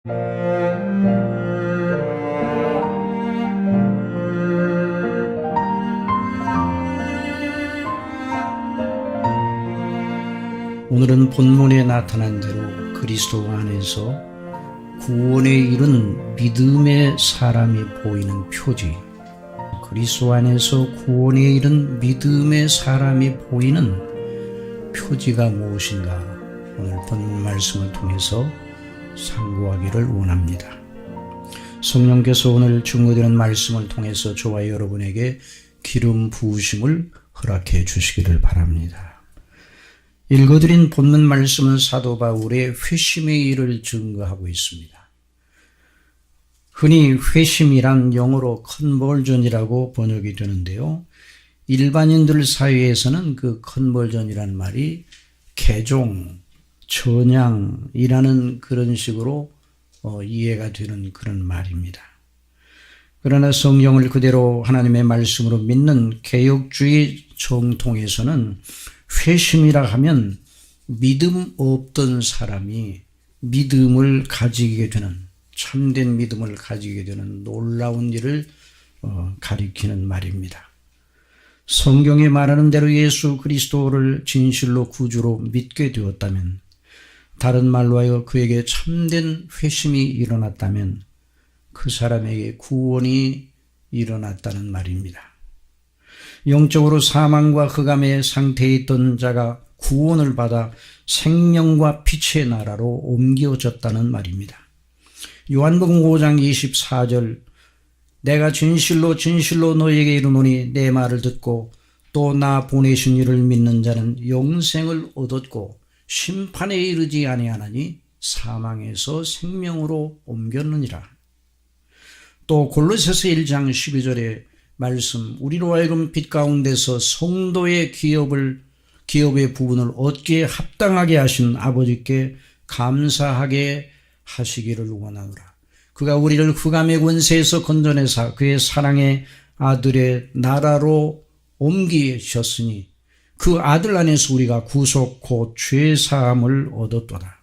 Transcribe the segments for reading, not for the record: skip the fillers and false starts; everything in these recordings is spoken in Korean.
오늘은 본문에 나타난 대로 그리스도 안에서 구원에 이른 믿음의 사람이 보이는 표지, 그리스도 안에서 구원에 이른 믿음의 사람이 보이는 표지가 무엇인가 오늘 본문 말씀을 통해서 상고하기를 원합니다. 성령께서 오늘 증거되는 말씀을 통해서 저와 여러분에게 기름 부으심을 허락해 주시기를 바랍니다. 읽어드린 본문 말씀은 사도 바울의 회심의 일을 증거하고 있습니다. 흔히 회심이란 영어로 컨버전이라고 번역이 되는데요. 일반인들 사이에서는 그 컨버전이란 말이 개종, 전향이라는 그런 식으로 이해가 되는 그런 말입니다. 그러나 성경을 그대로 하나님의 말씀으로 믿는 개혁주의 정통에서는 회심이라 하면 믿음 없던 사람이 믿음을 가지게 되는, 참된 믿음을 가지게 되는 놀라운 일을 가리키는 말입니다. 성경에 말하는 대로 예수 그리스도를 진실로 구주로 믿게 되었다면, 다른 말로 하여 그에게 참된 회심이 일어났다면 그 사람에게 구원이 일어났다는 말입니다. 영적으로 사망과 흑암의 상태에 있던 자가 구원을 받아 생명과 빛의 나라로 옮겨졌다는 말입니다. 요한복음 5장 24절, 내가 진실로 진실로 너희에게 이르노니 내 말을 듣고 또 나 보내신 이를 믿는 자는 영생을 얻었고 심판에 이르지 아니하나니 사망에서 생명으로 옮겼느니라. 또 골로새서 1장 12절에 말씀, 우리로 하여금 빛 가운데서 성도의 기업의 부분을 얻기에 합당하게 하신 아버지께 감사하게 하시기를 원하노라. 그가 우리를 흑암의 권세에서 건져내사 그의 사랑의 아들의 나라로 옮기셨으니 그 아들 안에서 우리가 구속 곧 죄사함을 얻었도다.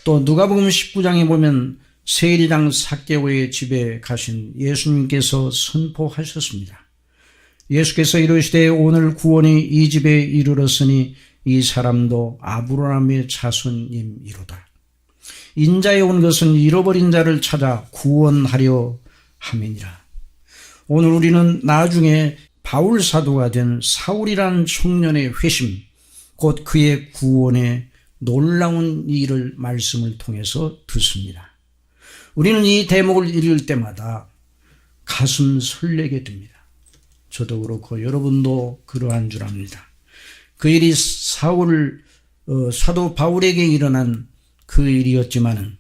또 누가복음 19장에 보면 세리장 삭개오의 집에 가신 예수님께서 선포하셨습니다. 예수께서 이르시되 오늘 구원이 이 집에 이르렀으니 이 사람도 아브라함의 자손임이로다. 인자에 온 것은 잃어버린 자를 찾아 구원하려 함이니라. 오늘 우리는 나중에 바울 사도가 된 사울이라는 청년의 회심, 곧 그의 구원의 놀라운 일을 말씀을 통해서 듣습니다. 우리는 이 대목을 읽을 때마다 가슴 설레게 됩니다. 저도 그렇고 여러분도 그러한 줄 압니다. 그 일이 사도 바울에게 일어난 그 일이었지만은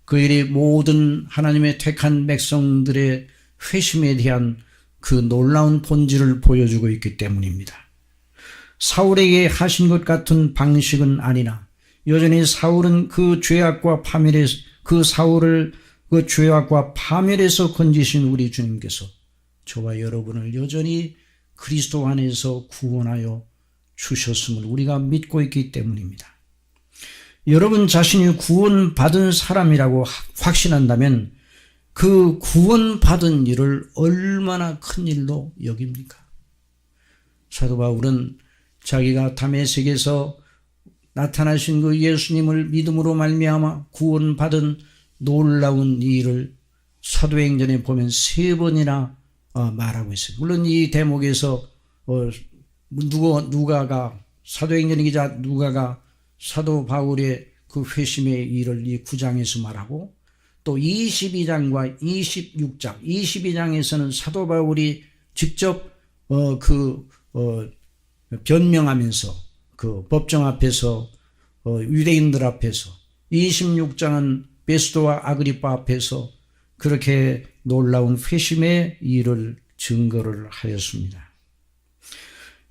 그 일이 모든 하나님의 택한 백성들의 회심에 대한 그 놀라운 본질을 보여주고 있기 때문입니다. 사울에게 하신 것 같은 방식은 아니나 여전히 사울은 그 죄악과 파멸에서 건지신 우리 주님께서 저와 여러분을 여전히 그리스도 안에서 구원하여 주셨음을 우리가 믿고 있기 때문입니다. 여러분 자신이 구원받은 사람이라고 확신한다면 그 구원받은 일을 얼마나 큰 일로 여깁니까? 사도 바울은 자기가 다메섹에서 나타나신 그 예수님을 믿음으로 말미암아 구원받은 놀라운 일을 사도행전에 보면 3번이나 말하고 있어요. 물론 이 대목에서 사도행전 기자 누가가 사도 바울의 그 회심의 일을 이 9장에서 말하고, 또 22장과 26장, 22장에서는 사도 바울이 직접 변명하면서 그 법정 앞에서 유대인들 앞에서, 26장은 베스도와 아그리파 앞에서 그렇게 놀라운 회심의 일을 증거를 하였습니다.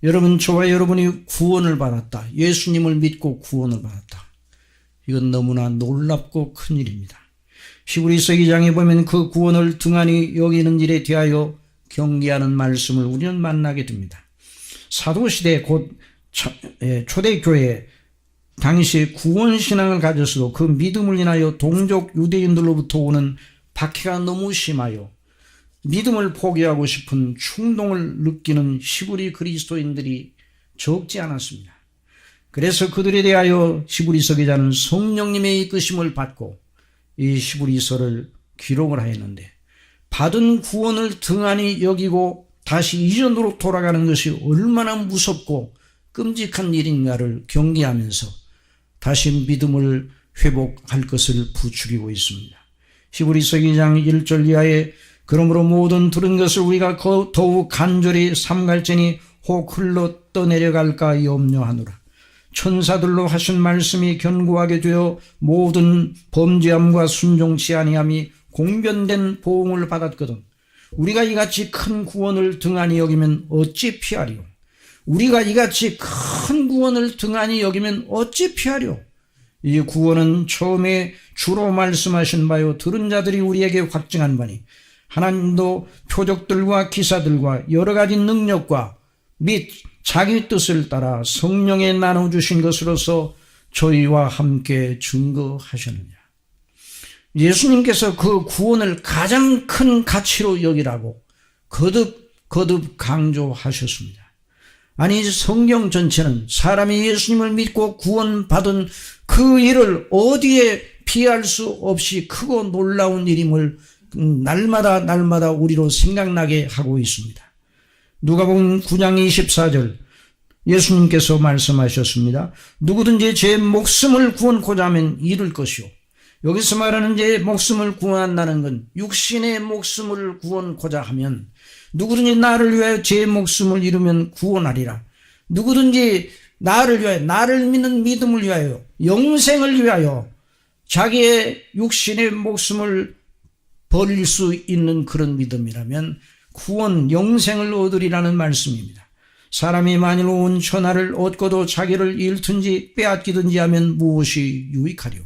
여러분, 저와 여러분이 구원을 받았다, 예수님을 믿고 구원을 받았다, 이건 너무나 놀랍고 큰 일입니다. 히브리서 2장에 보면 그 구원을 등한히 여기는 일에 대하여 경계하는 말씀을 우리는 만나게 됩니다. 사도시대 곧 초대교회 당시에 구원신앙을 가졌어도 그 믿음을 인하여 동족 유대인들로부터 오는 박해가 너무 심하여 믿음을 포기하고 싶은 충동을 느끼는 히브리 그리스도인들이 적지 않았습니다. 그래서 그들에 대하여 히브리서 기자는 성령님의 이끄심을 받고 이 히브리서를 기록을 하였는데, 받은 구원을 등한히 여기고 다시 이전으로 돌아가는 것이 얼마나 무섭고 끔찍한 일인가를 경계하면서 다시 믿음을 회복할 것을 부추기고 있습니다. 히브리서 2장 1절 이하에 그러므로 모든 들은 것을 우리가 더욱 간절히 삼갈지니 혹 흘러 떠내려갈까 염려하노라. 천사들로 하신 말씀이 견고하게 되어 모든 범죄함과 순종치 아니함이 공변된 보응을 받았거든 우리가 이같이 큰 구원을 등한히 여기면 어찌 피하리요. 우리가 이같이 큰 구원을 등한히 여기면 어찌 피하리요. 이 구원은 처음에 주로 말씀하신 바요 들은 자들이 우리에게 확증한 바니 하나님도 표적들과 기사들과 여러 가지 능력과 및 자기 뜻을 따라 성령에 나눠주신 것으로서 저희와 함께 증거하셨느냐. 예수님께서 그 구원을 가장 큰 가치로 여기라고 거듭 강조하셨습니다. 아니, 성경 전체는 사람이 예수님을 믿고 구원받은 그 일을 어디에 피할 수 없이 크고 놀라운 일임을 날마다 우리로 생각나게 하고 있습니다. 누가복음 9장 24절 예수님께서 말씀하셨습니다. 누구든지 제 목숨을 구원코자 하면 잃을 것이요. 여기서 말하는 제 목숨을 구원한다는 건 육신의 목숨을 구원코자 하면, 누구든지 나를 위하여 제 목숨을 잃으면 구원하리라. 누구든지 나를 위하여, 나를 믿는 믿음을 위하여, 영생을 위하여 자기의 육신의 목숨을 버릴 수 있는 그런 믿음이라면 구원, 영생을 얻으리라는 말씀입니다. 사람이 만일 온 천하를 얻고도 자기를 잃든지 빼앗기든지 하면 무엇이 유익하리요.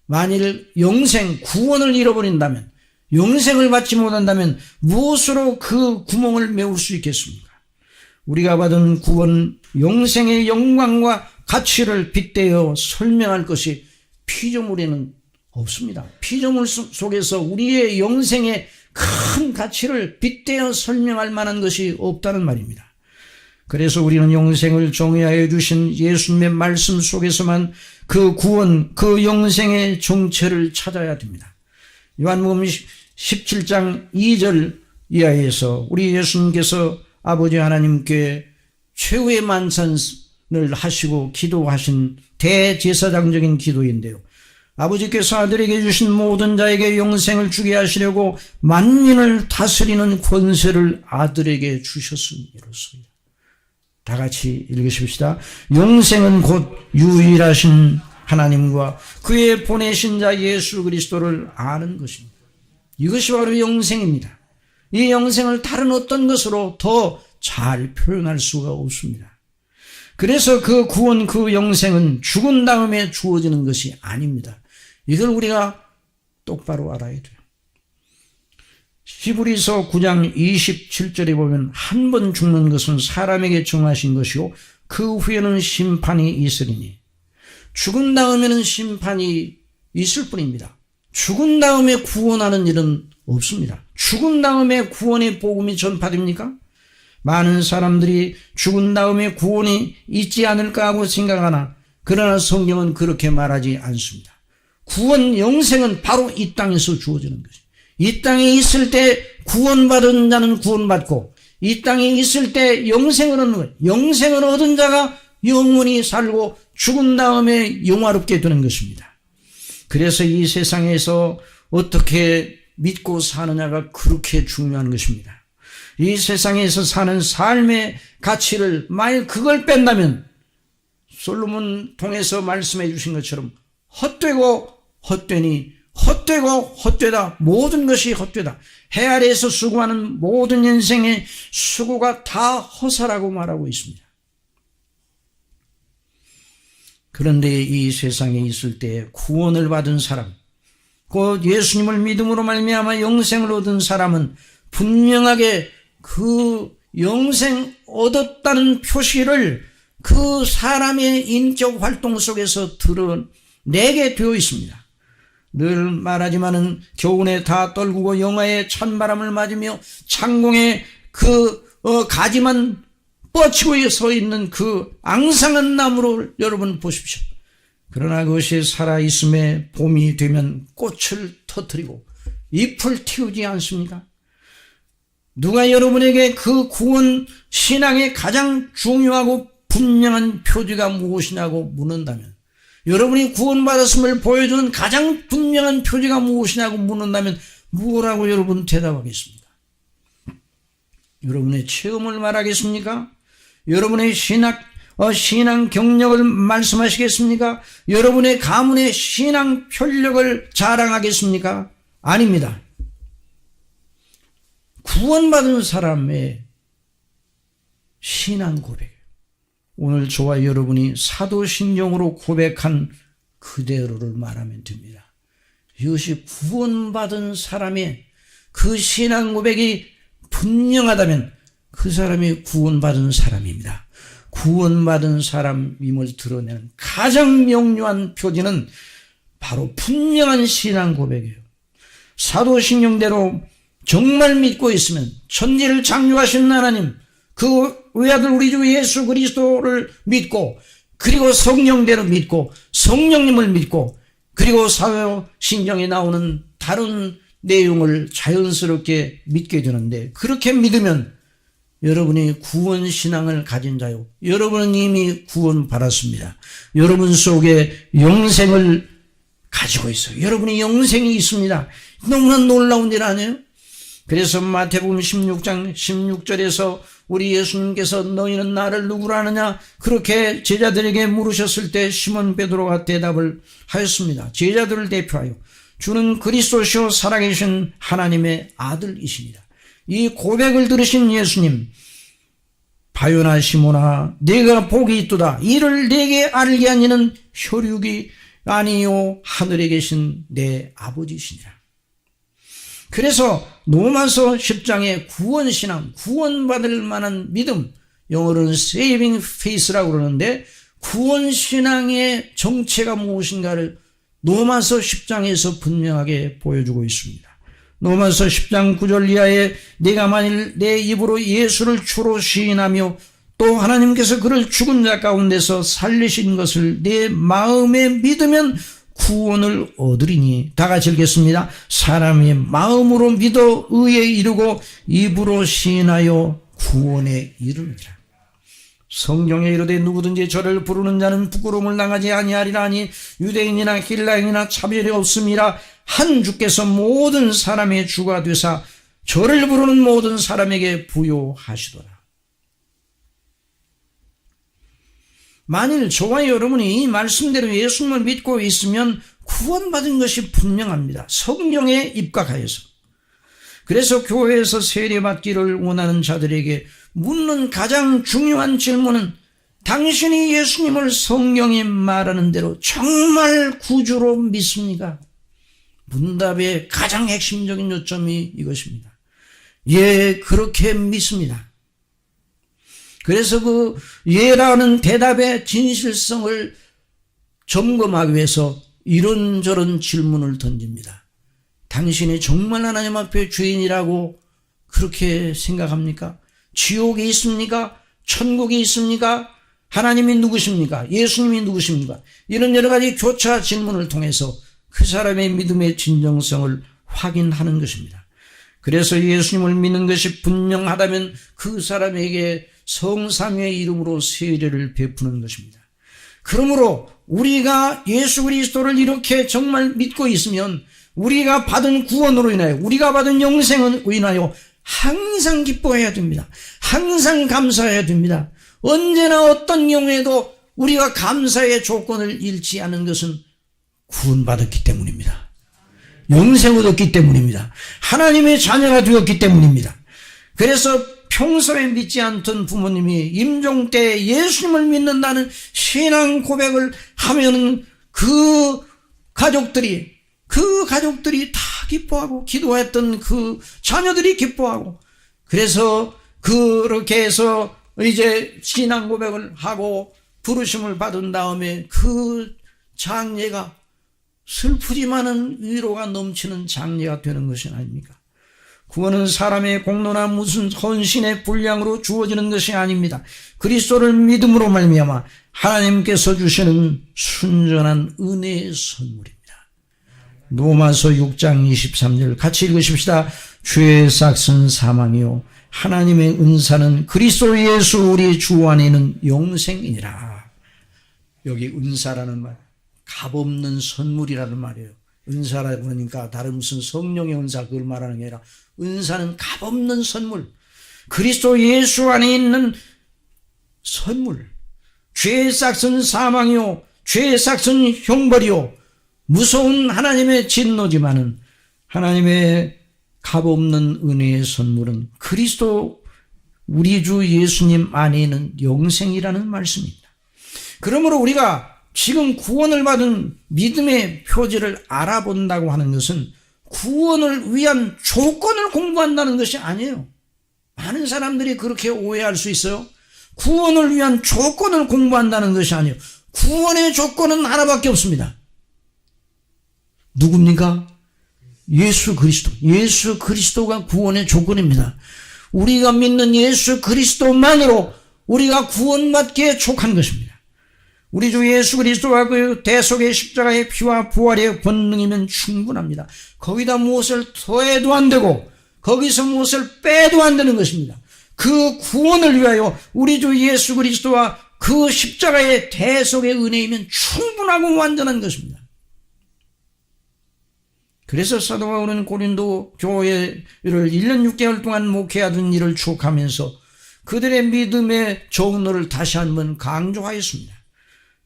만일 영생, 구원을 잃어버린다면, 영생을 받지 못한다면 무엇으로 그 구멍을 메울 수 있겠습니까? 우리가 받은 구원, 영생의 영광과 가치를 빗대어 설명할 것이 피조물에는 없습니다. 피조물 속에서 우리의 영생의 큰 가치를 빗대어 설명할 만한 것이 없다는 말입니다. 그래서 우리는 영생을 정의하여 주신 예수님의 말씀 속에서만 그 구원, 그 영생의 정체를 찾아야 됩니다. 요한복음 17장 2절 이하에서 우리 예수님께서 아버지 하나님께 최후의 만찬을 하시고 기도하신 대제사장적인 기도인데요. 아버지께서 아들에게 주신 모든 자에게 영생을 주게 하시려고 만민을 다스리는 권세를 아들에게 주셨음이로소이다. 다 같이 읽으십시다. 영생은 곧 유일하신 하나님과 그의 보내신 자 예수 그리스도를 아는 것입니다. 이것이 바로 영생입니다. 이 영생을 다른 어떤 것으로 더 잘 표현할 수가 없습니다. 그래서 그 구원, 그 영생은 죽은 다음에 주어지는 것이 아닙니다. 이걸 우리가 똑바로 알아야 돼요. 히브리서 9장 27절에 보면 한 번 죽는 것은 사람에게 정하신 것이요 그 후에는 심판이 있으리니, 죽은 다음에는 심판이 있을 뿐입니다. 죽은 다음에 구원하는 일은 없습니다. 죽은 다음에 구원의 복음이 전파됩니까? 많은 사람들이 죽은 다음에 구원이 있지 않을까 하고 생각하나, 그러나 성경은 그렇게 말하지 않습니다. 구원, 영생은 바로 이 땅에서 주어지는 것입니다. 이 땅에 있을 때 구원받은 자는 구원받고, 이 땅에 있을 때 영생을 얻는 것, 영생을 얻은 자가 영원히 살고 죽은 다음에 영화롭게 되는 것입니다. 그래서 이 세상에서 어떻게 믿고 사느냐가 그렇게 중요한 것입니다. 이 세상에서 사는 삶의 가치를 만일 그걸 뺀다면 솔로몬 통해서 말씀해 주신 것처럼 헛되고 헛되니 헛되고 헛되다, 모든 것이 헛되다. 해 아래에서 수고하는 모든 인생의 수고가 다 허사라고 말하고 있습니다. 그런데 이 세상에 있을 때 구원을 받은 사람, 곧 예수님을 믿음으로 말미암아 영생을 얻은 사람은 분명하게 그 영생 얻었다는 표시를 그 사람의 인격 활동 속에서 드러내게 되어 있습니다. 늘 말하지만은 겨울에 다 떨구고 영하에 찬바람을 맞으며 창공에 가지만 뻗치고 서 있는 그 앙상한 나무를 여러분 보십시오. 그러나 그것이 살아있음에 봄이 되면 꽃을 터뜨리고 잎을 틔우지 않습니까? 누가 여러분에게 그 구원 신앙의 가장 중요하고 분명한 표지가 무엇이냐고 묻는다면, 여러분이 구원받았음을 보여주는 가장 분명한 표지가 무엇이냐고 묻는다면 뭐라고 여러분 대답하겠습니까? 여러분의 체험을 말하겠습니까? 여러분의 신앙 경력을 말씀하시겠습니까? 여러분의 가문의 신앙 편력을 자랑하겠습니까? 아닙니다. 구원받은 사람의 신앙 고백이에요. 오늘 저와 여러분이 사도신경으로 고백한 그대로를 말하면 됩니다. 이것이 구원받은 사람의 그 신앙 고백이 분명하다면 그 사람이 구원받은 사람입니다. 구원받은 사람임을 드러내는 가장 명료한 표지는 바로 분명한 신앙 고백이에요. 사도신경대로 정말 믿고 있으면 천지를 창조하신 하나님, 그 외아들 우리 주 예수 그리스도를 믿고, 그리고 성령대로 믿고, 성령님을 믿고, 그리고 사도신경에 나오는 다른 내용을 자연스럽게 믿게 되는데, 그렇게 믿으면 여러분이 구원신앙을 가진 자요, 여러분은 이미 구원받았습니다. 여러분 속에 영생을 가지고 있어요. 여러분이 영생이 있습니다. 너무나 놀라운 일 아니에요? 그래서 마태복음 16장 16절에서 우리 예수님께서 너희는 나를 누구라 하느냐 그렇게 제자들에게 물으셨을 때 시몬 베드로가 대답을 하였습니다. 제자들을 대표하여 주는 그리스도시요 살아계신 하나님의 아들이십니다. 이 고백을 들으신 예수님, 바요나 시몬아 네가 복이 있도다. 이를 내게 알게 한 이는 혈육이 아니요 하늘에 계신 내 아버지시니라. 그래서 로마서 10장의 구원신앙, 구원받을 만한 믿음, 영어로는 saving faith라고 그러는데 구원신앙의 정체가 무엇인가를 로마서 10장에서 분명하게 보여주고 있습니다. 로마서 10장 9절 이하에 내가 만일 내 입으로 예수를 주로 시인하며 또 하나님께서 그를 죽은 자 가운데서 살리신 것을 내 마음에 믿으면 구원을 얻으리니. 다 같이 읽겠습니다. 사람이 마음으로 믿어 의에 이르고 입으로 시인하여 구원에 이르리라. 성경에 이르되 누구든지 저를 부르는 자는 부끄러움을 당하지 아니하리라 하니 유대인이나 헬라인이나 차별이 없음이라. 한 주께서 모든 사람의 주가 되사 저를 부르는 모든 사람에게 부요하시도다. 만일 저와 여러분이 이 말씀대로 예수님을 믿고 있으면 구원받은 것이 분명합니다. 성경에 입각하여서. 그래서 교회에서 세례받기를 원하는 자들에게 묻는 가장 중요한 질문은 당신이 예수님을 성경이 말하는 대로 정말 구주로 믿습니까? 문답의 가장 핵심적인 요점이 이것입니다. 예, 그렇게 믿습니다. 그래서 그 예라는 대답의 진실성을 점검하기 위해서 이런저런 질문을 던집니다. 당신이 정말 하나님 앞에 죄인이라고 그렇게 생각합니까? 지옥이 있습니까? 천국이 있습니까? 하나님이 누구십니까? 예수님이 누구십니까? 이런 여러 가지 교차 질문을 통해서 그 사람의 믿음의 진정성을 확인하는 것입니다. 그래서 예수님을 믿는 것이 분명하다면 그 사람에게 성삼위의 이름으로 세례를 베푸는 것입니다. 그러므로 우리가 예수 그리스도를 이렇게 정말 믿고 있으면 우리가 받은 구원으로 인하여, 우리가 받은 영생으로 인하여 항상 기뻐해야 됩니다. 항상 감사해야 됩니다. 언제나 어떤 경우에도 우리가 감사의 조건을 잃지 않은 것은 구원받았기 때문입니다. 영생을 얻기 때문입니다. 하나님의 자녀가 되었기 때문입니다. 그래서 평소에 믿지 않던 부모님이 임종 때 예수님을 믿는다는 신앙 고백을 하면은 그 가족들이 다 기뻐하고, 기도했던 그 자녀들이 기뻐하고, 그래서 그렇게 해서 이제 신앙 고백을 하고 부르심을 받은 다음에 그 장례가 슬프지만은 위로가 넘치는 장례가 되는 것이 아닙니까? 구원은 사람의 공로나 무슨 헌신의 분량으로 주어지는 것이 아닙니다. 그리스도를 믿음으로 말미암아 하나님께서 주시는 순전한 은혜의 선물입니다. 로마서 6장 23절 같이 읽으십시다. 죄의 삭은 사망이요 하나님의 은사는 그리스도 예수 우리 주 안에 있는 영생이니라. 여기 은사라는 말, 값없는 선물이라는 말이에요. 은사라 그러니까 다른 무슨 성령의 은사 그걸 말하는 게 아니라 은사는 값없는 선물, 그리스도 예수 안에 있는 선물. 죄의 삭은 사망이요 죄의 삭은 형벌이요 무서운 하나님의 진노지만은 하나님의 값없는 은혜의 선물은 그리스도 우리 주 예수님 안에 있는 영생이라는 말씀입니다. 그러므로 우리가 지금 구원을 받은 믿음의 표지를 알아본다고 하는 것은 구원을 위한 조건을 공부한다는 것이 아니에요. 많은 사람들이 그렇게 오해할 수 있어요. 구원을 위한 조건을 공부한다는 것이 아니에요. 구원의 조건은 하나밖에 없습니다. 누굽니까? 예수 그리스도. 예수 그리스도가 구원의 조건입니다. 우리가 믿는 예수 그리스도만으로 우리가 구원받기에 족한 것입니다. 우리 주 예수 그리스도와 그 대속의 십자가의 피와 부활의 권능이면 충분합니다. 거기다 무엇을 더해도 안 되고 거기서 무엇을 빼도 안 되는 것입니다. 그 구원을 위하여 우리 주 예수 그리스도와 그 십자가의 대속의 은혜이면 충분하고 완전한 것입니다. 그래서 사도 바울은 고린도 교회를 1년 6개월 동안 목회하던 일을 추억하면서 그들의 믿음의 정로를 다시 한번 강조하였습니다.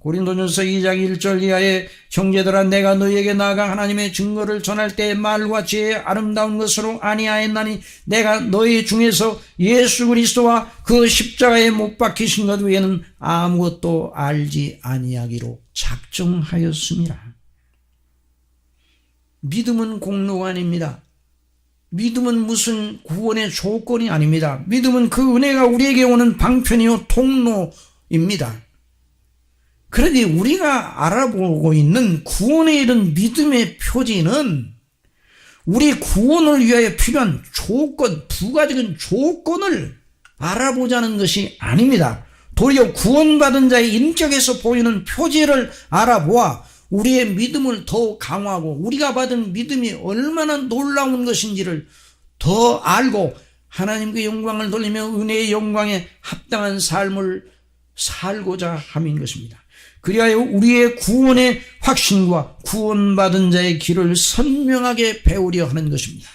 고린도전서 2장 1절 이하에 형제들아 내가 너희에게 나아가 하나님의 증거를 전할 때 말과 지혜의 아름다운 것으로 아니하였나니 내가 너희 중에서 예수 그리스도와 그 십자가에 못 박히신 것 외에는 아무것도 알지 아니하기로 작정하였습니다. 믿음은 공로가 아닙니다. 믿음은 무슨 구원의 조건이 아닙니다. 믿음은 그 은혜가 우리에게 오는 방편이요 통로입니다. 그러니 우리가 알아보고 있는 구원에 이른 믿음의 표지는 우리 구원을 위하여 필요한 조건, 부가적인 조건을 알아보자는 것이 아닙니다. 도리어 구원받은 자의 인격에서 보이는 표지를 알아보아 우리의 믿음을 더욱 강화하고 우리가 받은 믿음이 얼마나 놀라운 것인지를 더 알고 하나님께 영광을 돌리며 은혜의 영광에 합당한 삶을 살고자 함인 것입니다. 그리하여 우리의 구원의 확신과 구원받은 자의 길을 선명하게 배우려 하는 것입니다.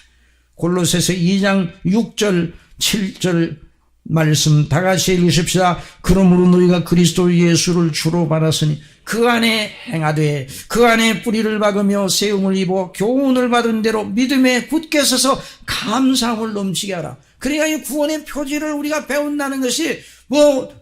골로새서 2장 6절 7절 말씀 다 같이 읽으십시다. 그러므로 너희가 그리스도 예수를 주로 받았으니 그 안에 행하되 그 안에 뿌리를 박으며 세움을 입어 교훈을 받은 대로 믿음에 굳게 서서 감사함을 넘치게 하라. 그러니까 이 구원의 표지를 우리가 배운다는 것이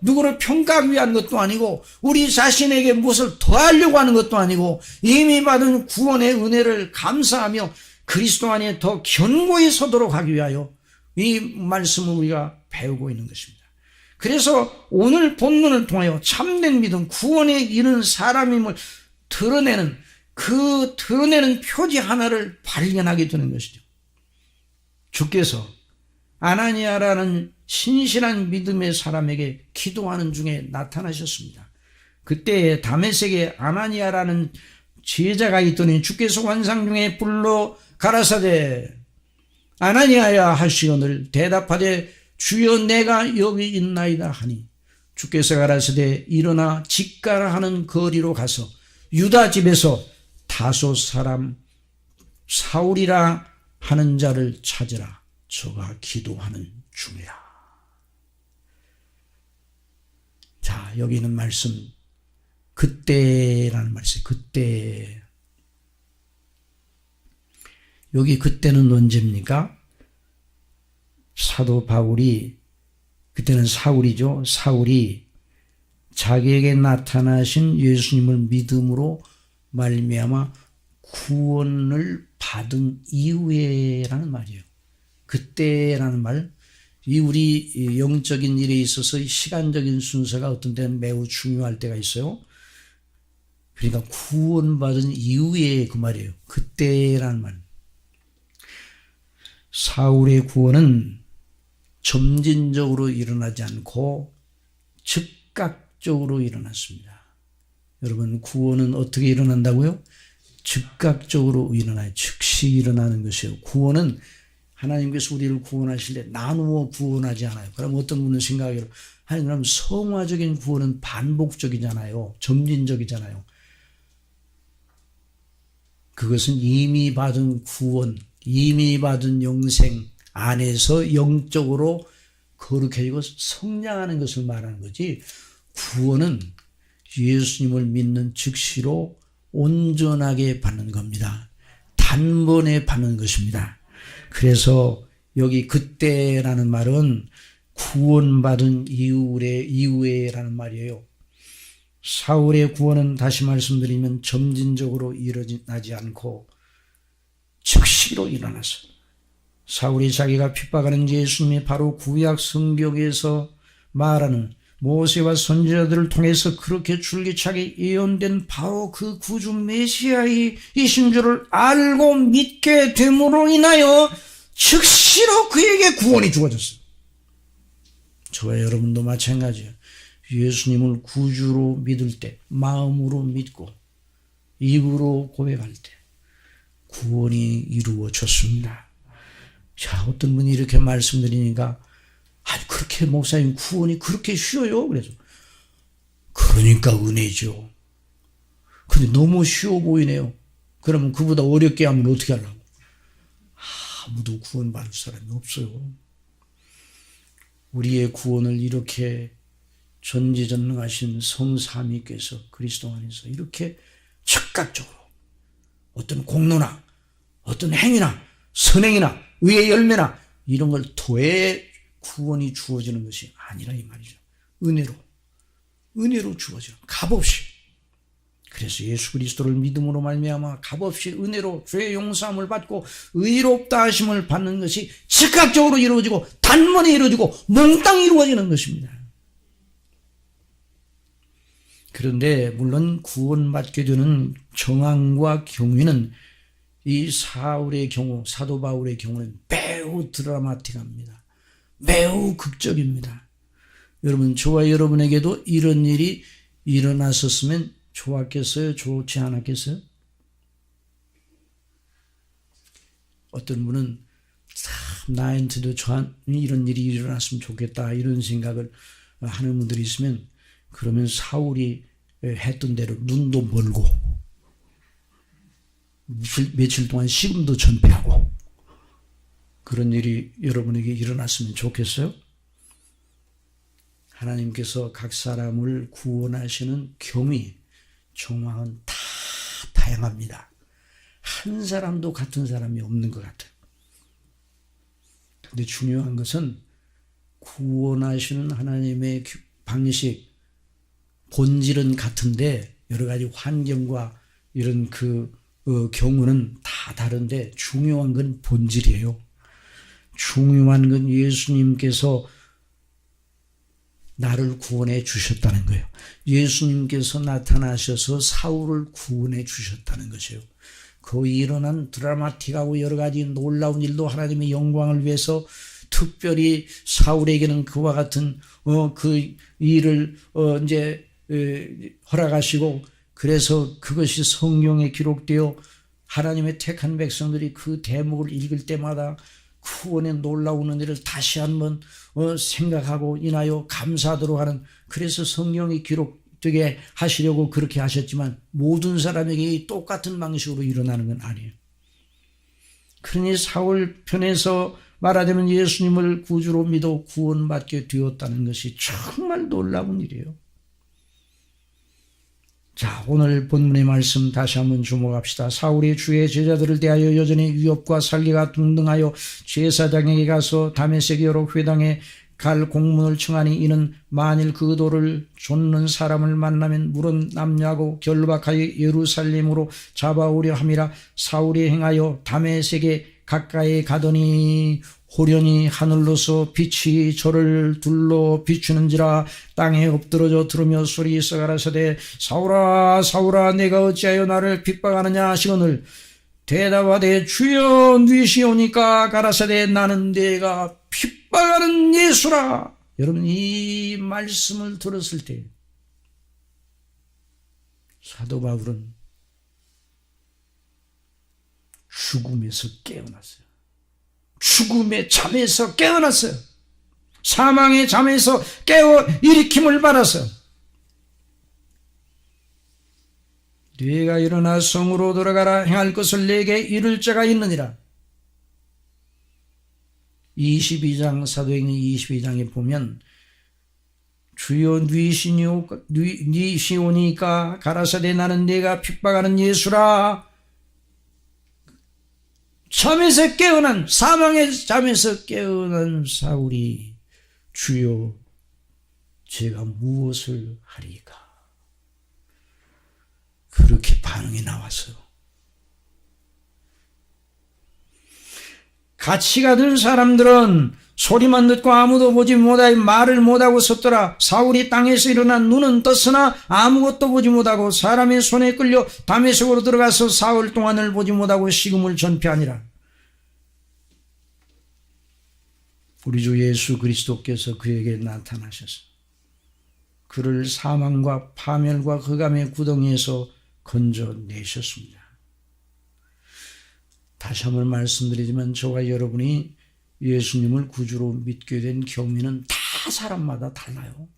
누구를 평가하기 위한 것도 아니고 우리 자신에게 무엇을 더하려고 하는 것도 아니고 이미 받은 구원의 은혜를 감사하며 그리스도 안에 더 견고히 서도록 하기 위하여 이 말씀을 우리가 배우고 있는 것입니다. 그래서 오늘 본문을 통하여 참된 믿음, 구원에 이른 사람임을 드러내는 그 드러내는 표지 하나를 발견하게 되는 것이죠. 주께서 아나니아라는 신실한 믿음의 사람에게 기도하는 중에 나타나셨습니다. 그때 다메섹에 아나니아라는 제자가 있더니 주께서 환상 중에 불러 가라사대 아나니아야 하시거늘 대답하되 주여 내가 여기 있나이다 하니 주께서 가라사대 일어나 직가라 하는 거리로 가서 유다 집에서 다소 사람 사울이라 하는 자를 찾으라. 저가 기도하는 중이라. 자, 여기 있는 말씀 그때라는 말씀. 그때 여기 그때는 언제입니까? 사도 바울이 그때는 사울이죠. 사울이 자기에게 나타나신 예수님을 믿음으로 말미암아 구원을 받은 이후에라는 말이에요. 그때라는 말, 이 우리 영적인 일에 있어서 시간적인 순서가 어떤 때는 매우 중요할 때가 있어요. 그러니까 구원받은 이후에 그 말이에요. 그때라는 말. 사울의 구원은 점진적으로 일어나지 않고 즉각적으로 일어났습니다. 여러분, 구원은 어떻게 일어난다고요? 즉각적으로 일어나요. 즉시 일어나는 것이에요. 구원은 하나님께서 우리를 구원하실 때 나누어 구원하지 않아요. 그럼 어떤 분은 생각하기로, 아니, 그럼 성화적인 구원은 반복적이잖아요. 점진적이잖아요. 그것은 이미 받은 구원, 이미 받은 영생 안에서 영적으로 거룩해지고 성장하는 것을 말하는 거지, 구원은 예수님을 믿는 즉시로 온전하게 받는 겁니다. 단번에 받는 것입니다. 그래서 여기 그때라는 말은 구원받은 이후에라는 말이에요. 사울의 구원은 다시 말씀드리면 점진적으로 일어나지 않고 즉시로 일어났어요. 사울이 자기가 핍박하는 예수님이 바로 구약 성경에서 말하는 모세와 선지자들을 통해서 그렇게 줄기차게 예언된 바로 그 구주 메시아이신 줄을 알고 믿게 됨으로 인하여 즉시로 그에게 구원이 주어졌어요. 저와 여러분도 마찬가지예요. 예수님을 구주로 믿을 때, 마음으로 믿고 입으로 고백할 때 구원이 이루어졌습니다. 자, 어떤 분이 이렇게 말씀드리니까, 아니, 그렇게 목사님 구원이 그렇게 쉬워요? 그래서, 그러니까 은혜죠. 근데 너무 쉬워 보이네요. 그러면 그보다 어렵게 하면 어떻게 하려고? 아무도 구원받을 사람이 없어요. 우리의 구원을 이렇게 전지전능하신 성삼위께서 그리스도 안에서 이렇게 즉각적으로 어떤 공로나 어떤 행위나 선행이나 의의 열매나 이런 걸 통해 구원이 주어지는 것이 아니라 이 말이죠. 은혜로 주어지는, 값없이. 그래서 예수 그리스도를 믿음으로 말미암아 값없이 은혜로 죄의 용서함을 받고 의롭다 하심을 받는 것이 즉각적으로 이루어지고 단번에 이루어지고 몽땅 이루어지는 것입니다. 그런데 물론 구원받게 되는 정황과 경위는 이 사울의 경우, 사도 바울의 경우는 매우 드라마틱합니다. 매우 극적입니다. 여러분, 저와 여러분에게도 이런 일이 일어났었으면 좋았겠어요? 좋지 않았겠어요? 어떤 분은 참 나한테도 이런 일이 일어났으면 좋겠다 이런 생각을 하는 분들이 있으면, 그러면 사울이 했던 대로 눈도 멀고 며칠 동안 식음도 전폐하고 그런 일이 여러분에게 일어났으면 좋겠어요? 하나님께서 각 사람을 구원하시는 경위, 정황은 다 다양합니다. 한 사람도 같은 사람이 없는 것 같아요. 근데 중요한 것은 구원하시는 하나님의 방식, 본질은 같은데 여러 가지 환경과 이런 경우는 다 다른데 중요한 건 본질이에요. 중요한 건 예수님께서 나를 구원해 주셨다는 거예요. 예수님께서 나타나셔서 사울을 구원해 주셨다는 것이에요. 그 일어난 드라마틱하고 여러 가지 놀라운 일도 하나님의 영광을 위해서 특별히 사울에게는 그와 같은 그 일을 이제 허락하시고, 그래서 그것이 성경에 기록되어 하나님의 택한 백성들이 그 대목을 읽을 때마다 구원의 놀라운 은혜를 다시 한번 생각하고 인하여 감사하도록 하는, 그래서 성경이 기록되게 하시려고 그렇게 하셨지만 모든 사람에게 똑같은 방식으로 일어나는 건 아니에요. 그러니 사울 편에서 말하자면 예수님을 구주로 믿어 구원받게 되었다는 것이 정말 놀라운 일이에요. 자, 오늘 본문의 말씀 다시 한번 주목합시다. 사울이 주의 제자들을 대하여 여전히 위협과 살기가 등등하여 제사장에게 가서 다메섹 여러 회당에 갈 공문을 청하니, 이는 만일 그 도를 좇는 사람을 만나면 물은 남녀하고 결박하여 예루살렘으로 잡아오려 함이라. 사울이 행하여 다메섹에 가까이 가더니 호련히 하늘로서 빛이 저를 둘러 비추는지라 땅에 엎드러져 들으며 소리 있어 가라사대 사울아 사울아 내가 어찌하여 나를 핍박하느냐 하시거늘 대답하되 주여 누이시오니까 가라사대 나는 내가 핍박하는 예수라. 여러분 이 말씀을 들었을 때 사도 바울은 죽음에서 깨어났어요. 죽음의 잠에서 깨어났어요. 사망의 잠에서 깨어 일으킴을 받았어요. 네가 일어나 성으로 돌아가라. 행할 것을 내게 이룰 자가 있느니라. 22장 사도행전 22장에 보면 주여 누이시오니까 가라사대 나는 네가 핍박하는 예수라. 잠에서 깨어난 사망의 잠에서 깨어난 사울이 주여 제가 무엇을 하리까 그렇게 반응이 나왔어요. 같이 가던 사람들은 소리만 듣고 아무도 보지 못하여 말을 못하고 섰더라. 사울이 땅에서 일어나 눈은 떴으나 아무것도 보지 못하고 사람의 손에 끌려 다메섹으로 들어가서 사흘 동안을 보지 못하고 식음을 전폐하니라. 우리 주 예수 그리스도께서 그에게 나타나셔서 그를 사망과 파멸과 흑암의 구덩이에서 건져내셨습니다. 다시 한번 말씀드리지만 저와 여러분이 예수님을 구주로 믿게 된 경위는 다 사람마다 달라요.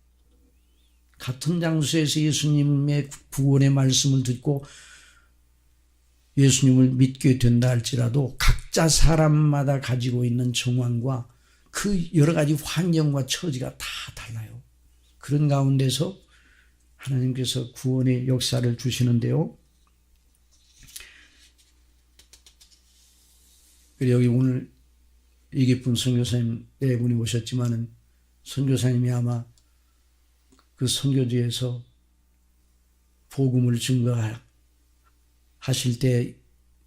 같은 장소에서 예수님의 구원의 말씀을 듣고 예수님을 믿게 된다 할지라도 각자 사람마다 가지고 있는 정황과 그 여러 가지 환경과 처지가 다 달라요. 그런 가운데서 하나님께서 구원의 역사를 주시는데요. 여기 오늘 이기쁜 선교사님 네 분이 오셨지만은 선교사님이 아마 그 선교지에서 복음을 증거하실 때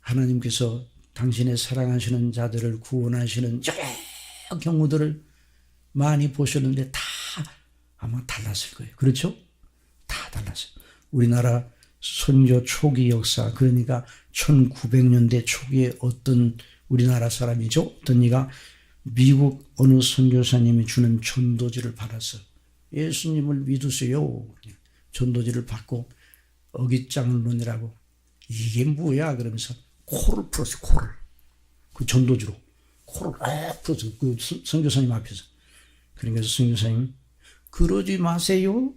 하나님께서 당신의 사랑하시는 자들을 구원하시는 여러 경우들을 많이 보셨는데 다 아마 달랐을 거예요. 그렇죠? 다 달랐어요. 우리나라 선교 초기 역사, 그러니까 1900년대 초기에 어떤 우리나라 사람이죠. 어떤 이가 미국 어느 선교사님이 주는 전도지를 받았어요. 예수님을 믿으세요. 전도지를 받고 어깃장론이라고 이게 뭐야 그러면서 코를 풀었어요. 코를. 그 전도지로 코를 풀었어요. 그 선교사님 앞에서. 그러니까 선교사님 그러지 마세요.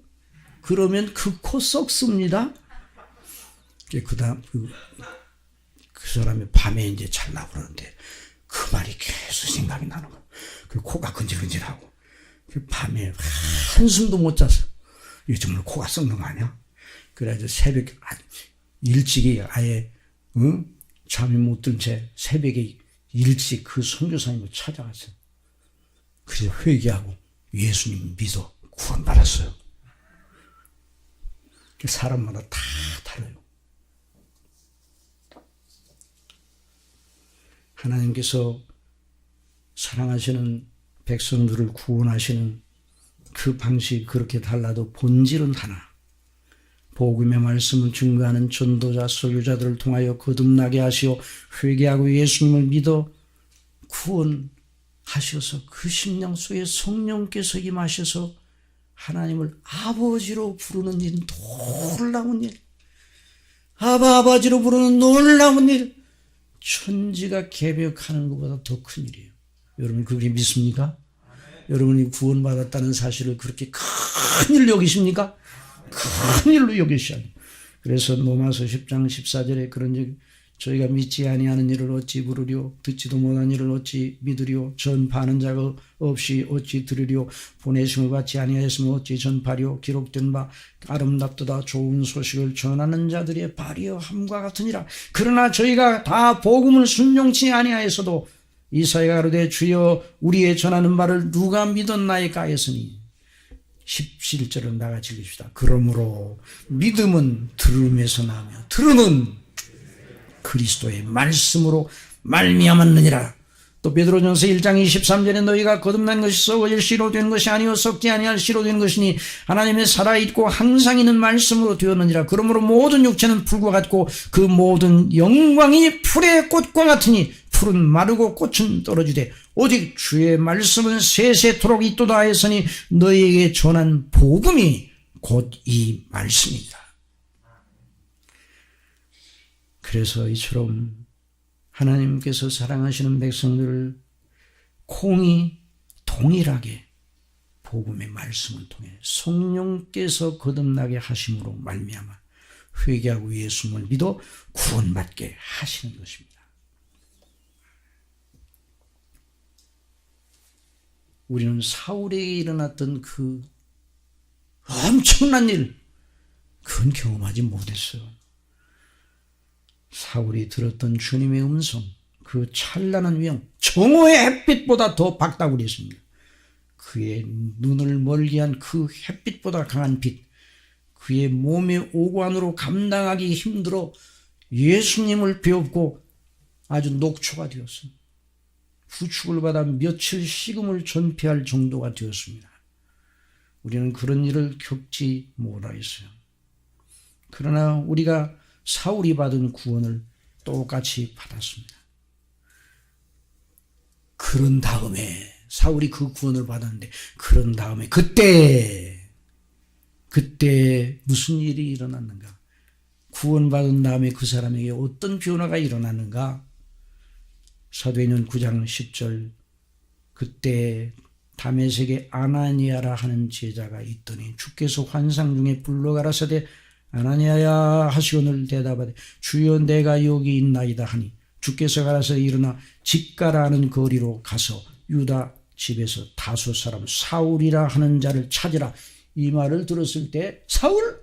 그러면 그 코 썩습니다. 그다음 그 사람이 밤에 이제 자려고 그러는데 그 말이 계속 생각이 나는 거야. 그 코가 근질근질하고 그 밤에 한숨도 못 자서 이게 정말 코가 썩는 거 아니야? 그래가지고 새벽 일찍이 아예 잠이 못 든 채 새벽에 일찍 그 선교사님을 찾아갔어요. 그래서 회개하고 예수님 믿어 구원받았어요. 사람마다 다 달라요. 하나님께서 사랑하시는 백성들을 구원하시는 그 방식이 그렇게 달라도 본질은 하나. 복음의 말씀을 증거하는 전도자, 설교자들을 통하여 거듭나게 하시어 회개하고 예수님을 믿어 구원하셔서 그 심령 속에 성령께서 임하셔서 하나님을 아버지로 부르는 일, 놀라운 일. 아버지로 부르는 놀라운 일. 천지가 개벽하는 것보다 더 큰 일이에요. 여러분 그렇게 믿습니까? 여러분이 구원받았다는 사실을 그렇게 큰 일로 여기십니까? 큰 일로 여기셔야 돼요. 그래서 로마서 10장 14절에 그런 적 저희가 믿지 아니하는 일을 어찌 부르리오 듣지도 못한 일을 어찌 믿으리오 전파하는 자가 없이 어찌 들으리오 보내심을 받지 아니하였으면 어찌 전파리오 기록된 바 아름답도다 좋은 소식을 전하는 자들의 발이여 함과 같으니라. 그러나 저희가 다 복음을 순종치 아니하였어도 이사야가 가로되 주여 우리의 전하는 바를 누가 믿었나이까 하였으니 17절을 나같이 읽읍시다. 그러므로 믿음은 들음에서 나며 들음은 그리스도의 말씀으로 말미암았느니라. 또 베드로전서 1장 23절에 너희가 거듭난 것이 썩어질 씨로 된 것이 아니요 썩지 아니할 씨로 된 것이니 하나님의 살아있고 항상 있는 말씀으로 되었느니라. 그러므로 모든 육체는 풀과 같고 그 모든 영광이 풀의 꽃과 같으니 풀은 마르고 꽃은 떨어지되 오직 주의 말씀은 세세토록 있도다 하였으니 너희에게 전한 복음이 곧 이 말씀이다. 그래서 이처럼 하나님께서 사랑하시는 백성들을 콩이 동일하게 복음의 말씀을 통해 성령께서 거듭나게 하심으로 말미암아 회개하고 예수님을 믿어 구원받게 하시는 것입니다. 우리는 사울에게 일어났던 그 엄청난 일, 그건 경험하지 못했어요. 사울이 들었던 주님의 음성, 그 찬란한 위엄, 정오의 햇빛보다 더 밝다고 그랬습니다. 그의 눈을 멀게 한 그 햇빛보다 강한 빛, 그의 몸의 오관으로 감당하기 힘들어 예수님을 배웠고 아주 녹초가 되었습니다. 부축을 받아 며칠 식음을 전폐할 정도가 되었습니다. 우리는 그런 일을 겪지 못하였어요. 그러나 우리가 사울이 받은 구원을 똑같이 받았습니다. 그런 다음에 사울이 그 구원을 받았는데 그런 다음에 그때 무슨 일이 일어났는가? 구원받은 다음에 그 사람에게 어떤 변화가 일어났는가? 사도행전 9장 10절 그때 다메섹에 아나니아라 하는 제자가 있더니 주께서 환상 중에 불러가라사대 아나니아야 하시오늘 대답하되 주여 내가 여기 있나이다 하니 주께서 가라사대 일어나 집가라 하는 거리로 가서 유다 집에서 다소 사람 사울이라 하는 자를 찾으라. 이 말을 들었을 때 사울?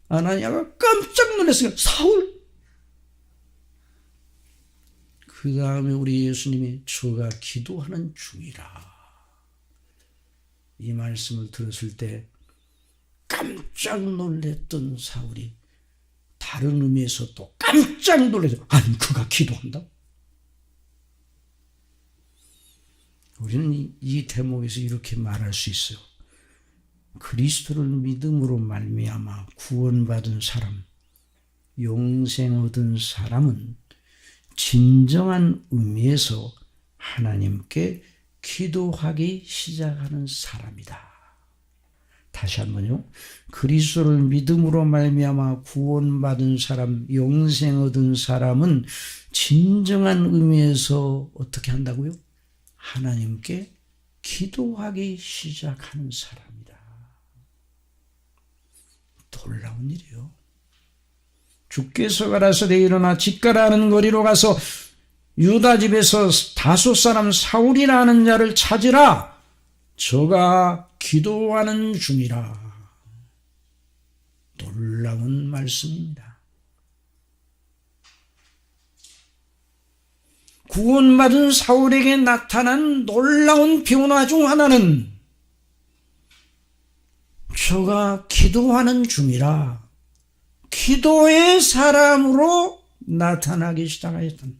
아나니아가 깜짝 놀랐어요. 사울? 그 다음에 우리 예수님이 저가 기도하는 중이라. 이 말씀을 들었을 때 깜짝 놀랐던 사울이 다른 의미에서 또 깜짝 놀라서 아니 그가 기도한다? 우리는 이 대목에서 이렇게 말할 수 있어요. 그리스도를 믿음으로 말미암아 구원받은 사람, 영생 얻은 사람은 진정한 의미에서 하나님께 기도하기 시작하는 사람이다. 다시 한번요. 그리스도를 믿음으로 말미암아 구원받은 사람, 영생 얻은 사람은 진정한 의미에서 어떻게 한다고요? 하나님께 기도하기 시작하는 사람이다. 놀라운 일이요. 주께서 가라사대 일어나 집가라 하는 거리로 가서 유다 집에서 다소 사람 사울이라 하는 자를 찾으라. 저가 기도하는 중이라. 놀라운 말씀입니다. 구원받은 사울에게 나타난 놀라운 변화 중 하나는 저가 기도하는 중이라. 기도의 사람으로 나타나기 시작하였던.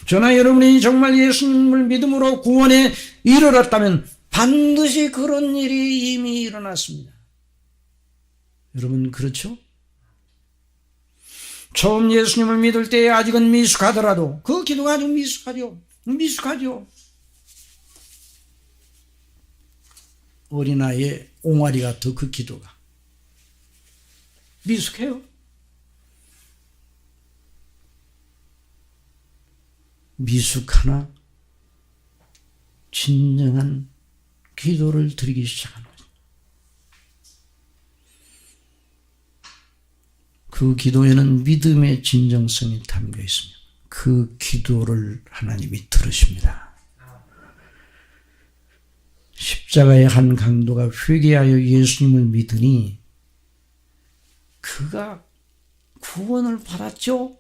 저나 여러분이 정말 예수님을 믿음으로 구원에 이르렀다면 반드시 그런 일이 이미 일어났습니다. 여러분 그렇죠? 처음 예수님을 믿을 때에 아직은 미숙하더라도 그 기도가 아주 미숙하죠. 어린아이의 옹알이 같은 그 기도가 미숙해요. 미숙하나 진정한 기도를 드리기 시작한 거죠. 그 기도에는 믿음의 진정성이 담겨 있습니다. 그 기도를 하나님이 들으십니다. 십자가의 한 강도가 회개하여 예수님을 믿으니 그가 구원을 받았죠.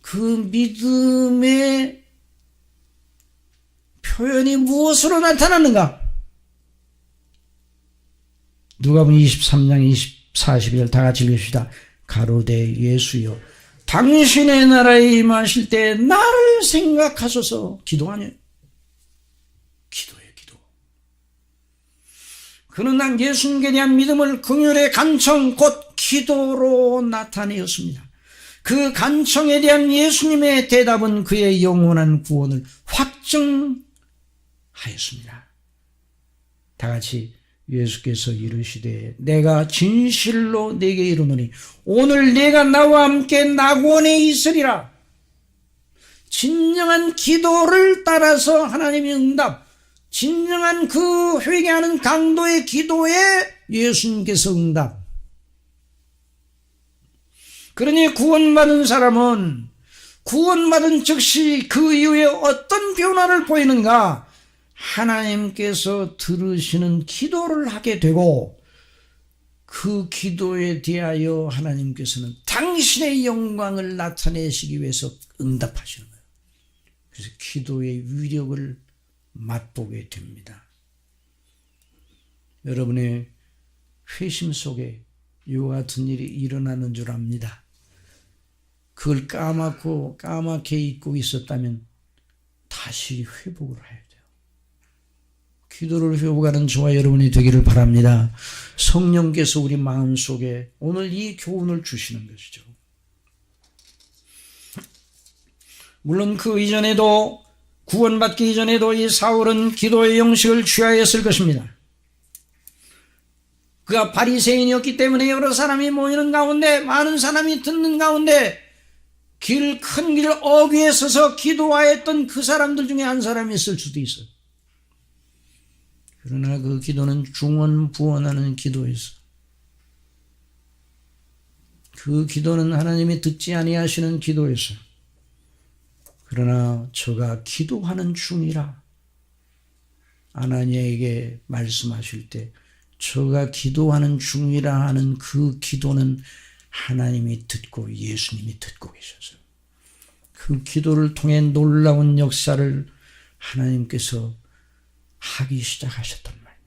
그 믿음의 표현이 무엇으로 나타나는가? 누가복음 23장 40절 다 같이 읽읍시다. 가로되 예수여 당신의 나라에 임하실 때 나를 생각하소서 기도하냐. 기도예요, 기도. 그는 예수님께 대한 믿음을 긍휼의 간청 곧 기도로 나타내었습니다. 그 간청에 대한 예수님의 대답은 그의 영원한 구원을 확증하였습니다. 다 같이 예수께서 이르시되 내가 진실로 네게 이르노니 오늘 네가 나와 함께 낙원에 있으리라. 진정한 기도를 따라서 하나님의 응답, 진정한 그 회개하는 강도의 기도에 예수님께서 응답. 그러니 구원받은 사람은 구원받은 즉시 그 이후에 어떤 변화를 보이는가? 하나님께서 들으시는 기도를 하게 되고 그 기도에 대하여 하나님께서는 당신의 영광을 나타내시기 위해서 응답하시는 거예요. 그래서 기도의 위력을 맛보게 됩니다. 여러분의 회심 속에 이와 같은 일이 일어나는 줄 압니다. 그걸 까맣게 잊고 있었다면 다시 회복을 해야 돼요. 기도를 회복하는 저와 여러분이 되기를 바랍니다. 성령께서 우리 마음속에 오늘 이 교훈을 주시는 것이죠. 물론 그 이전에도 구원받기 이전에도 이 사울은 기도의 형식을 취하였을 것입니다. 그가 바리새인이었기 때문에 여러 사람이 모이는 가운데 많은 사람이 듣는 가운데 큰 길 어귀에 서서 기도하였던 그 사람들 중에 한 사람이 있을 수도 있어요. 그러나 그 기도는 중언부언하는 기도였어. 그 기도는 하나님이 듣지 아니하시는 기도였어요. 그러나 저가 기도하는 중이라 아나니아에게 말씀하실 때 저가 기도하는 중이라 하는 그 기도는 하나님이 듣고 예수님이 듣고 계셨어요. 그 기도를 통해 놀라운 역사를 하나님께서 하기 시작하셨단 말이에요.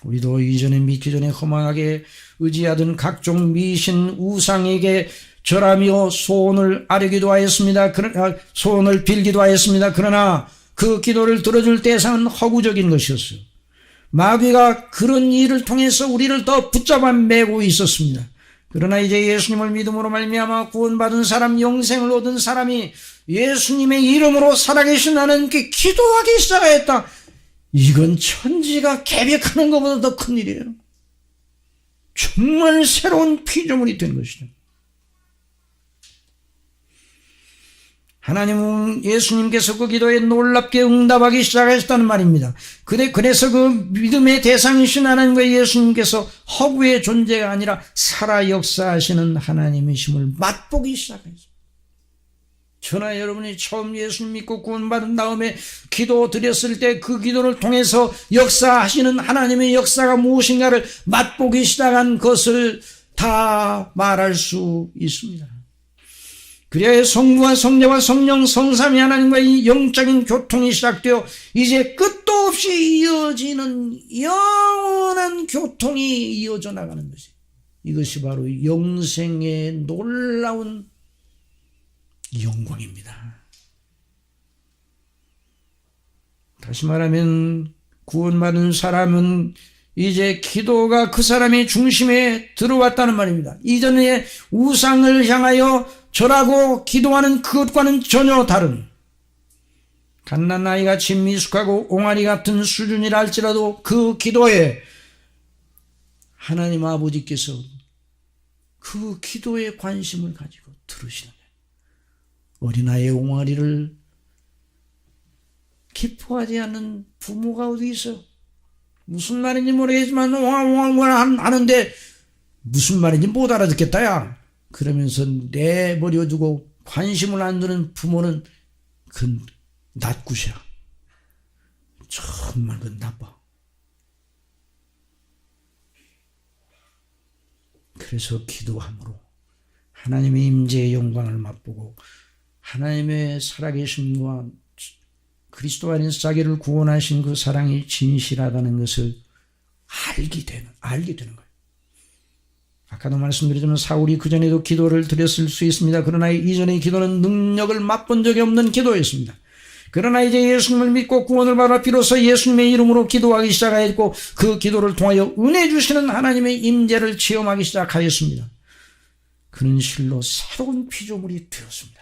우리도 이전에 믿기 전에 허망하게 의지하던 각종 미신 우상에게 절하며 소원을 아뢰기도 하였습니다. 소원을 빌기도 하였습니다. 그러나 그 기도를 들어줄 대상은 허구적인 것이었어요. 마귀가 그런 일을 통해서 우리를 더 붙잡아 매고 있었습니다. 그러나 이제 예수님을 믿음으로 말미암아 구원받은 사람, 영생을 얻은 사람이 예수님의 이름으로 살아계신 하나님께 기도하기 시작하였다. 이건 천지가 계획하는 것보다 더 큰 일이에요. 정말 새로운 피조물이 된 것이죠. 하나님은 예수님께서 그 기도에 놀랍게 응답하기 시작하셨다는 말입니다. 그래서 그 믿음의 대상이신 하나님과 예수님께서 허구의 존재가 아니라 살아 역사하시는 하나님이심을 맛보기 시작했습니다. 저나 여러분이 처음 예수님 믿고 구원받은 다음에 기도 드렸을 때 그 기도를 통해서 역사하시는 하나님의 역사가 무엇인가를 맛보기 시작한 것을 다 말할 수 있습니다. 그래야 성부와 성자와 성령 성삼위 하나님과의 영적인 교통이 시작되어 이제 끝도 없이 이어지는 영원한 교통이 이어져 나가는 것이, 이것이 바로 영생의 놀라운 영광입니다. 다시 말하면 구원받은 사람은 이제 기도가 그 사람의 중심에 들어왔다는 말입니다. 이전에 우상을 향하여 절하고 기도하는 그것과는 전혀 다른, 갓난아이같이 미숙하고 옹알이 같은 수준이라 할지라도 그 기도에 하나님 아버지께서 그 기도에 관심을 가지고 들으시는 거예요. 어린아이의 옹알이를 기뻐하지 않는 부모가 어디 있어요? 무슨 말인지 모르겠지만 옹알옹알 하는데 무슨 말인지 못 알아듣겠다 야 그러면서 내버려두고 관심을 안 두는 부모는 그 낫굿이야. 정말 그 나빠. 그래서 기도함으로 하나님의 임재의 영광을 맛보고 하나님의 살아계심과 그리스도 안에서 자기를 구원하신 그 사랑이 진실하다는 것을 알게 되는 거예요. 아까도 말씀드렸지만 사울이 그전에도 기도를 드렸을 수 있습니다. 그러나 이전의 기도는 능력을 맛본 적이 없는 기도였습니다. 그러나 이제 예수님을 믿고 구원을 받아 비로소 예수님의 이름으로 기도하기 시작하였고 그 기도를 통하여 은혜 주시는 하나님의 임재를 체험하기 시작하였습니다. 그는 실로 새로운 피조물이 되었습니다.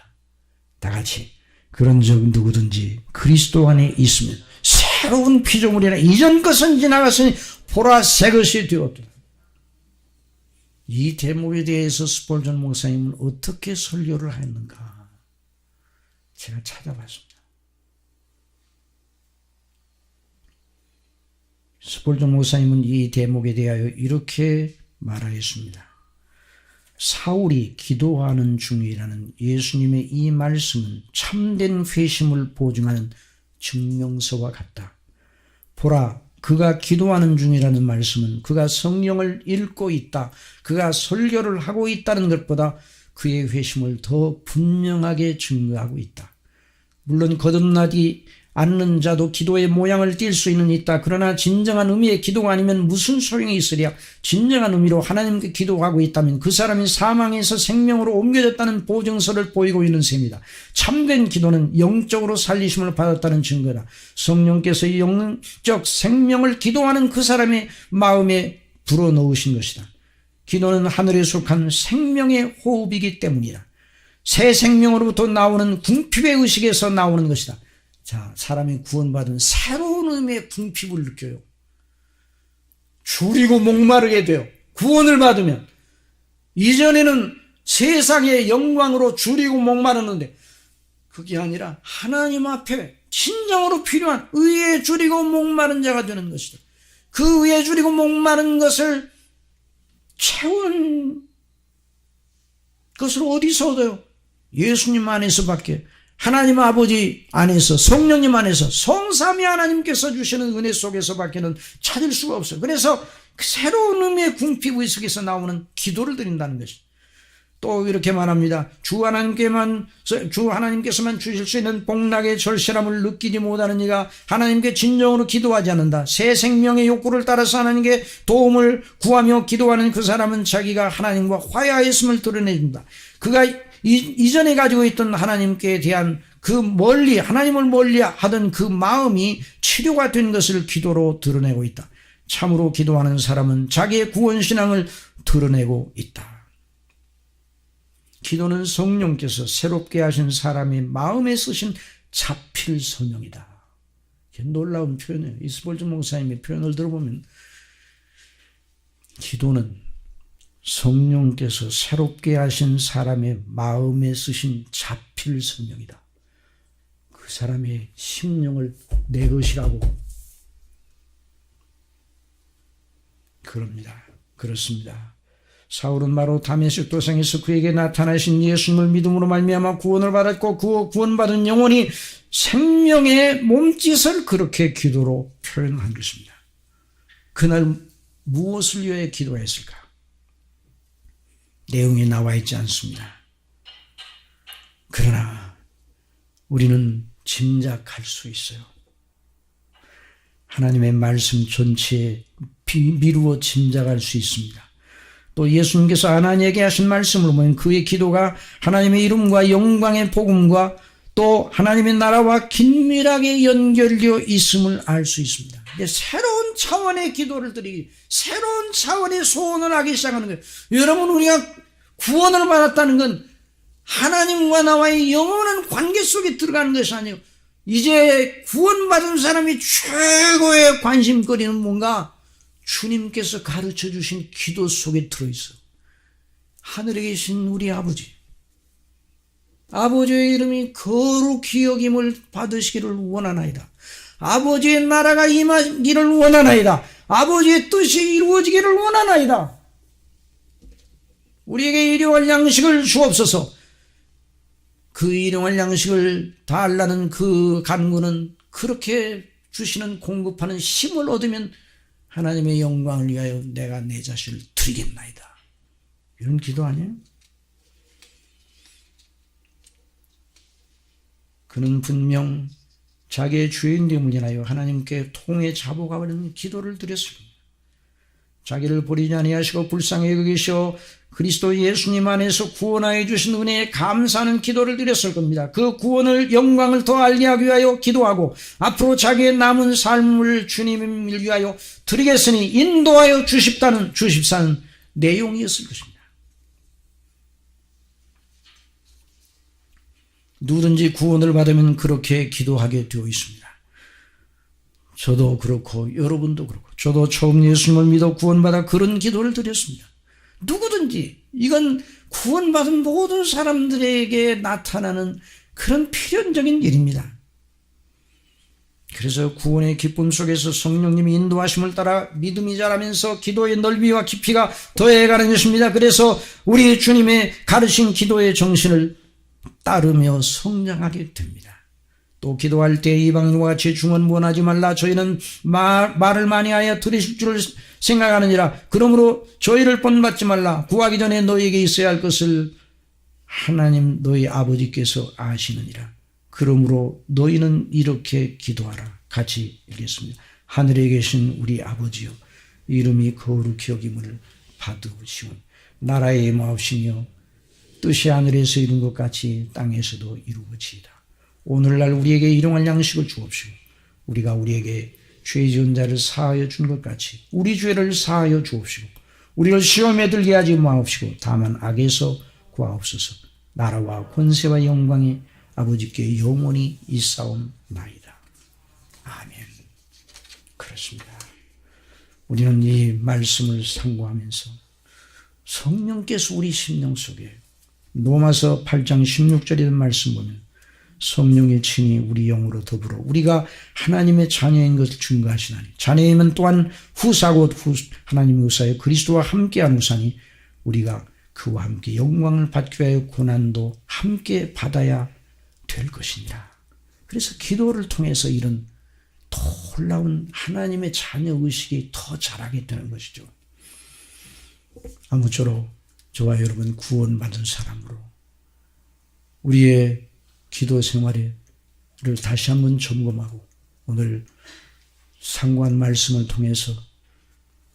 다같이 그런 적 누구든지 그리스도 안에 있으면 새로운 피조물이라 이전 것은 지나갔으니 보라 새 것이 되었다. 이 대목에 대해서 스폴전 목사님은 어떻게 설교를 했는가 제가 찾아봤습니다. 스폴전 목사님은 이 대목에 대하여 이렇게 말하였습니다. 사울이 기도하는 중이라는 예수님의 이 말씀은 참된 회심을 보증하는 증명서와 같다. 보라, 그가 기도하는 중이라는 말씀은 그가 성령을 읽고 있다, 그가 설교를 하고 있다는 것보다 그의 회심을 더 분명하게 증거하고 있다. 물론 거듭나지 않는 자도 기도의 모양을 띌 수는 있다. 그러나 진정한 의미의 기도가 아니면 무슨 소용이 있으랴. 진정한 의미로 하나님께 기도하고 있다면 그 사람이 사망에서 생명으로 옮겨졌다는 보증서를 보이고 있는 셈이다. 참된 기도는 영적으로 살리심을 받았다는 증거다. 성령께서 영적 생명을 기도하는 그 사람의 마음에 불어넣으신 것이다. 기도는 하늘에 속한 생명의 호흡이기 때문이다. 새 생명으로부터 나오는 궁핍의 의식에서 나오는 것이다. 자, 사람이 구원받은 새로운 의미의 궁핍을 느껴요. 줄이고 목마르게 돼요. 구원을 받으면. 이전에는 세상의 영광으로 줄이고 목마르는데 그게 아니라 하나님 앞에 진정으로 필요한 의에 줄이고 목마른 자가 되는 것이다. 그 의에 줄이고 목마른 것을 채운 것을 어디서 얻어요? 예수님 안에서밖에, 하나님 아버지 안에서, 성령님 안에서, 성삼위 하나님께서 주시는 은혜 속에서밖에는 찾을 수가 없어요. 그래서 새로운 의미의 궁핍의 속에서 나오는 기도를 드린다는 것입니다. 또 이렇게 말합니다. 주 하나님께서만 주실 수 있는 복락의 절실함을 느끼지 못하는 이가 하나님께 진정으로 기도하지 않는다. 새 생명의 욕구를 따라서 하나님께 도움을 구하며 기도하는 그 사람은 자기가 하나님과 화해하였음을 드러내준다. 그가 이전에 가지고 있던 하나님께 대한 하나님을 멀리 하던 그 마음이 치료가 된 것을 기도로 드러내고 있다. 참으로 기도하는 사람은 자기의 구원신앙을 드러내고 있다. 기도는 성령께서 새롭게 하신 사람의 마음에 쓰신 자필 서명이다. 놀라운 표현이에요. 이스볼전 목사님의 표현을 들어보면 기도는 성령께서 새롭게 하신 사람의 마음에 쓰신 자필 서명이다. 그 사람의 심령을 내 것이라고 그럽니다. 그렇습니다. 사울은 바로 다메섹 도상에서 그에게 나타나신 예수님을 믿음으로 말미암아 구원을 받았고 그 구원받은 영혼이 생명의 몸짓을 그렇게 기도로 표현한 것입니다. 그날 무엇을 위해 기도했을까? 내용이 나와 있지 않습니다. 그러나 우리는 짐작할 수 있어요. 하나님의 말씀 전체에 미루어 짐작할 수 있습니다. 또 예수님께서 아나니에게 하신 말씀을 보면 그의 기도가 하나님의 이름과 영광의 복음과 또 하나님의 나라와 긴밀하게 연결되어 있음을 알 수 있습니다. 이제 새로운 차원의 기도를 드리기, 새로운 차원의 소원을 하기 시작하는 거예요. 여러분, 우리가 구원을 받았다는 건 하나님과 나와의 영원한 관계 속에 들어가는 것이 아니에요. 이제 구원받은 사람이 최고의 관심거리는 뭔가? 주님께서 가르쳐 주신 기도 속에 들어있어. 하늘에 계신 우리 아버지의 이름이 거룩히 여김을 받으시기를 원하나이다. 아버지의 나라가 임하기를 원하나이다. 아버지의 뜻이 이루어지기를 원하나이다. 우리에게 일용할 양식을 주옵소서. 그 일용할 양식을 달라는 그 간구는 그렇게 주시는 공급하는 힘을 얻으면 하나님의 영광을 위하여 내가 내 자신을 드리겠나이다. 이런 기도 아니에요? 그는 분명 자기의 죄인됨을 인하여 하나님께 통해 자복하는 기도를 드렸습니다. 자기를 버리지 아니하시고 불쌍히 여기시어 그리스도 예수님 안에서 구원하여 주신 은혜에 감사하는 기도를 드렸을 겁니다. 그 구원을 영광을 더 알게 위하여 기도하고 앞으로 자기의 남은 삶을 주님을 위하여 드리겠으니 인도하여 주십사는 내용이었을 것입니다. 누구든지 구원을 받으면 그렇게 기도하게 되어 있습니다. 저도 그렇고 여러분도 그렇고 저도 처음 예수님을 믿어 구원받아 그런 기도를 드렸습니다. 누구든지 이건 구원받은 모든 사람들에게 나타나는 그런 필연적인 일입니다. 그래서 구원의 기쁨 속에서 성령님이 인도하심을 따라 믿음이 자라면서 기도의 넓이와 깊이가 더해가는 것입니다. 그래서 우리 주님의 가르친 기도의 정신을 따르며 성장하게 됩니다. 또 기도할 때 이방인과 같이 중언부언하지 말라. 저희는 말을 많이 하여 들으실 줄을 생각하느니라. 그러므로 저희를 본받지 말라. 구하기 전에 너희에게 있어야 할 것을 하나님 너희 아버지께서 아시느니라. 그러므로 너희는 이렇게 기도하라. 같이 읽겠습니다. 하늘에 계신 우리 아버지여, 이름이 거룩히 여김을 받으시오. 나라의 임하옵시며 뜻이 하늘에서 이룬 것 같이 땅에서도 이루어지이다. 오늘날 우리에게 일용할 양식을 주옵시고 우리가 우리에게 죄 지은 자를 사하여 준 것 같이 우리 죄를 사하여 주옵시고 우리를 시험에 들게 하지 마옵시고 다만 악에서 구하옵소서. 나라와 권세와 영광이 아버지께 영원히 있사옵나이다. 아멘. 그렇습니다. 우리는 이 말씀을 상고하면서 성령께서 우리 심령 속에 로마서 8장 16절의 말씀 보면 성령의 친히 우리 영으로 더불어 우리가 하나님의 자녀인 것을 증거하시나니 자녀임은 또한 후사고 하나님의 후사여 그리스도와 함께한 후사니 우리가 그와 함께 영광을 받기 위하여 고난도 함께 받아야 될 것이니라. 그래서 기도를 통해서 이런 놀라운 하나님의 자녀 의식이 더 자라게 되는 것이죠. 아무쪼록 저와 여러분 구원받은 사람으로 우리의 기도 생활을 다시 한번 점검하고 오늘 상고한 말씀을 통해서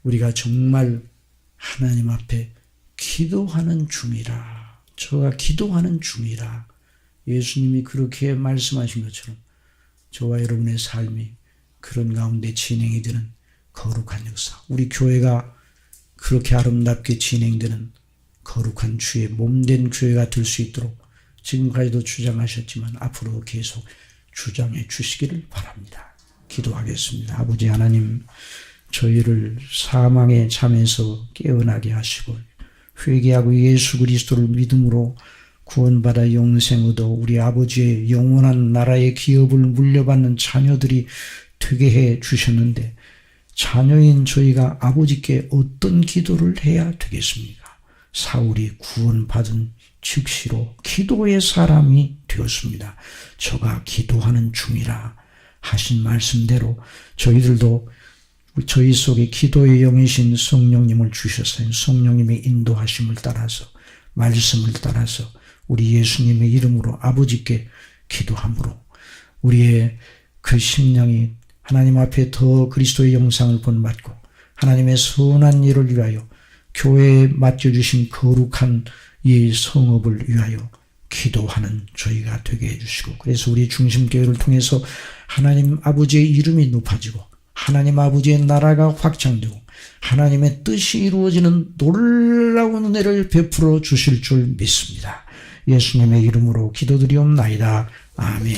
우리가 정말 하나님 앞에 기도하는 중이라, 저가 기도하는 중이라 예수님이 그렇게 말씀하신 것처럼 저와 여러분의 삶이 그런 가운데 진행이 되는 거룩한 역사, 우리 교회가 그렇게 아름답게 진행되는 거룩한 주의 몸된 교회가 될 수 있도록 지금까지도 주장하셨지만 앞으로 계속 주장해 주시기를 바랍니다. 기도하겠습니다. 아버지 하나님, 저희를 사망의 잠에서 깨어나게 하시고 회개하고 예수 그리스도를 믿음으로 구원받아 영생 얻어 우리 아버지의 영원한 나라의 기업을 물려받는 자녀들이 되게 해 주셨는데 자녀인 저희가 아버지께 어떤 기도를 해야 되겠습니까? 사울이 구원받은 즉시로 기도의 사람이 되었습니다. 저가 기도하는 중이라 하신 말씀대로 저희들도 저희 속에 기도의 영이신 성령님을 주셨어요. 성령님의 인도하심을 따라서 말씀을 따라서 우리 예수님의 이름으로 아버지께 기도함으로 우리의 그 심령이 하나님 앞에 더 그리스도의 영상을 본받고 하나님의 선한 일을 위하여 교회에 맡겨주신 거룩한 이 성업을 위하여 기도하는 저희가 되게 해주시고 그래서 우리 중심교회를 통해서 하나님 아버지의 이름이 높아지고 하나님 아버지의 나라가 확장되고 하나님의 뜻이 이루어지는 놀라운 은혜를 베풀어 주실 줄 믿습니다. 예수님의 이름으로 기도드리옵나이다. 아멘.